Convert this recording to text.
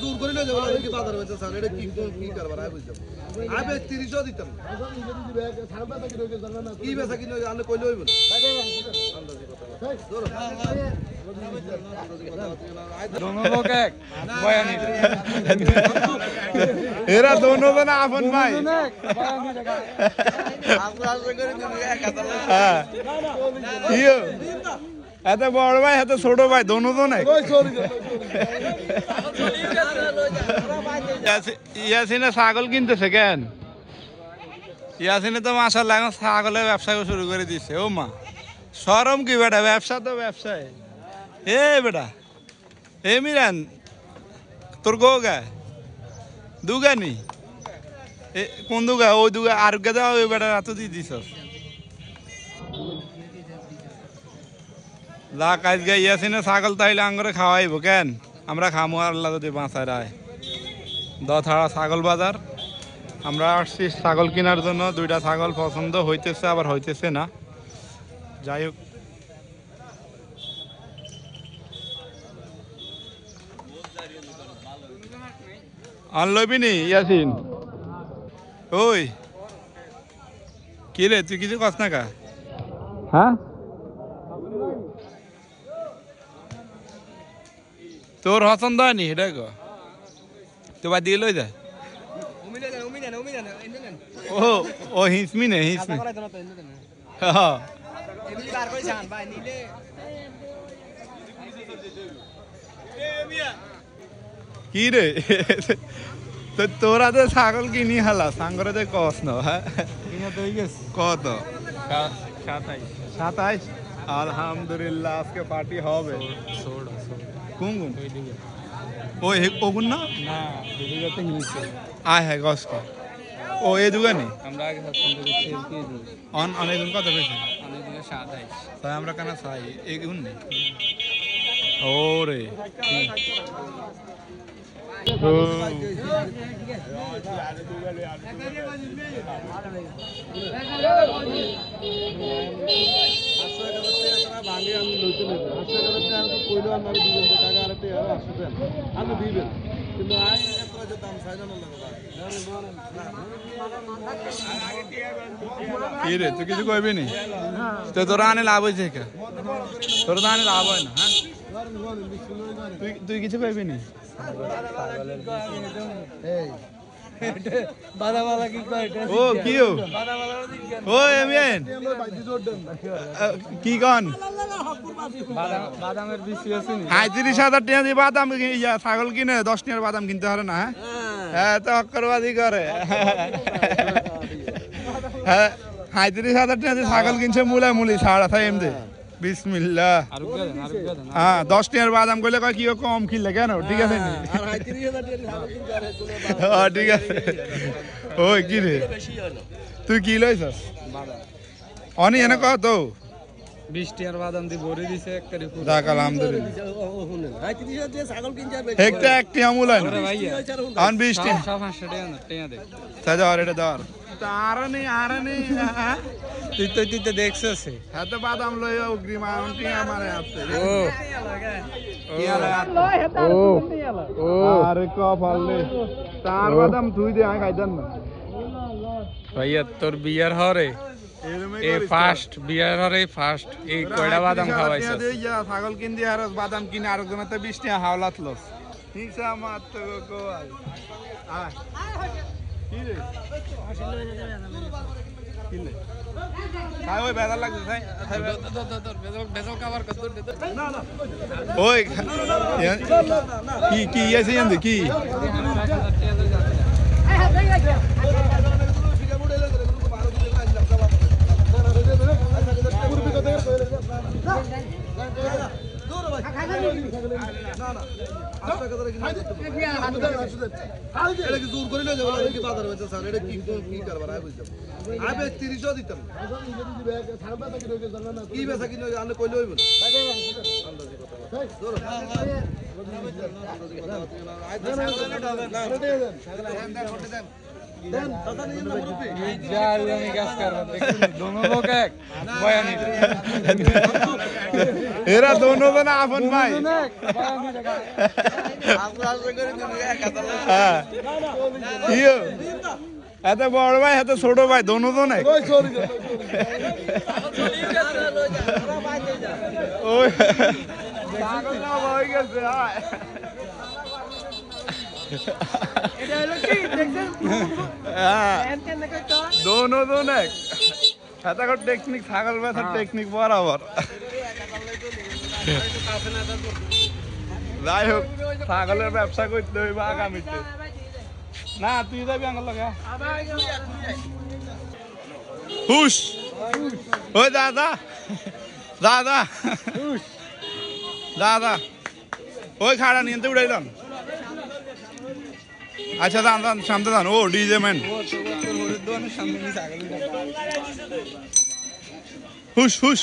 জোর করে না যাবো কি বাজার হয়েছে স্যার এটা কি কি কারবার আমি বুঝলাম আমি 30ও দিতাম কি বেচা কিনে আনলে কইলে হইব এরা दोनों जना आपन भाई এত বড় ভাই এত ছোট ভাই दोनों তো নাই ইয়াসিনে ছাগল কিনতেছে কেন ইয়াসিনে তো মাশাআল্লাহ এখন ছাগলের ব্যবসা শুরু করে দিচ্ছে ও মা শরম কি বেটা ব্যবসা তো ব্যবসায় এ বেটা এ মিরান তোর গো গা দুগানি কোন দুগা ওই দুগা আর গা দাও ওই বেটা এত দিয়ে দিছ লা কাজ গে ইয়াসিনে ছাগল তাইলে আঙ্গরে খাওয়াইবো কেন আমরা খামু আল্লাহ যদি বাঁচায় রায় দথাড়া ছাগল বাজার আমরা আসছি ছাগল কেনার জন্য দুইটা ছাগল পছন্দ হইতেছে আবার হইতেছে না যাই হোক আনলবি নি ইয়াসিন ওই কি রে তুই কিছু কস না কা হ্যাঁ তোর পছন্দ হয়নি এটা গো তো বাদ দিয়ে লই যা ও ও হিসমি নে হিসমি হ্যাঁ কি রে তো তোরা তো ছাগল কিনি হালা সাঙ্গরে তো কস না হ্যাঁ কত 27 আলহামদুলিল্লাহ আজকে পার্টি হবে কোন কোন ও ওগুন না আয় হ্যাঁ গস ও এই দোকানে আমরা আগে অনেক কত পেয়েছি তাই আমরা কেন চাই এগুন নেই ও রে কি রে তুই কিছু কইবি নি তো তোরা আনে লাভ হয়েছে তোর তো আনে লাভ হয় না হ্যাঁ তুই কিছু কইবি নি ও কি ও এমিয়ান কি কন 35,000 টাকা দিয়ে বাদাম ছাগল কিনে 10 টাকার বাদাম কিনতে পারে না হ্যাঁ তো অক্করবাদি করে হ্যাঁ 35,000 টাকা দিয়ে ছাগল কিনছে মুলি ছাড়া থাই এমনি বিসমিল্লাহ হ্যাঁ 10 টাকার বাদাম কইলে কয় কি কম কিনলে কেন ঠিক আছে নি হ্যাঁ ঠিক আছে ওই কি রে তুই কি লইছস অনি এনে কত তো 20 টাকার বাদাম দি ভরে দিছে একবারে যাক আলহামদুলিল্লাহ 35,000 দিয়ে ছাগল কিনতে হবে একটা একটি আমুলান আন 20 টাকা 500 টাকা দে সাজা আর এটা দাও আরানি তুই তো দেখছস হ্যাঁ তো বাদাম লই অগ্রিম আন্টি আমারে আছে ও আরে কপাল রে তার বাদাম তুই দে আই খাইতাম না ভাইয়া তোর বিয়ার হরে এই ফার্স্ট বিয়ার হরে ফার্স্ট এই কয়টা বাদাম খাওয়াইছস দে যা ছাগল কিন দি আর বাদাম কিনে আর জন্য তো 20 টাকা হাওলাত লস হিংসা মাত তো গো আয় কি রে কিলে খাই ওই বেজার লাগছে ভাই বেজাল কভার কত না না ওই কি এসে জানতে কি জোর করে না যাবো কি বাজার হয়েছে স্যার এটা কি কি কারবার আমি বুঝলাম আমি 30ও দিতাম কি বেচা কিনে আনলে কইলে হইব দাদা নিয়ে না মুরব্বি এরা দোনো জন আপন ভাই হ্যাঁ ইয়ো এত বড় ভাই এত ছোট ভাই দোনো জন এক ওই পাগল না হয়ে গেছে হায় दोनों दोनों ऐसा को टेक्निक छागल में था टेक्निक बराबर যাই হোক ছাগলের ব্যবসা করতে হইবে আগামীতে না তুই যাবি আঙ্গল লাগা হুশ ওই দাদা দাদা দাদা ওই খাড়া নিয়ে উড়াইলাম আচ্ছা দান দান সামনে দান ও ডিজে ম্যান হুশ হুশ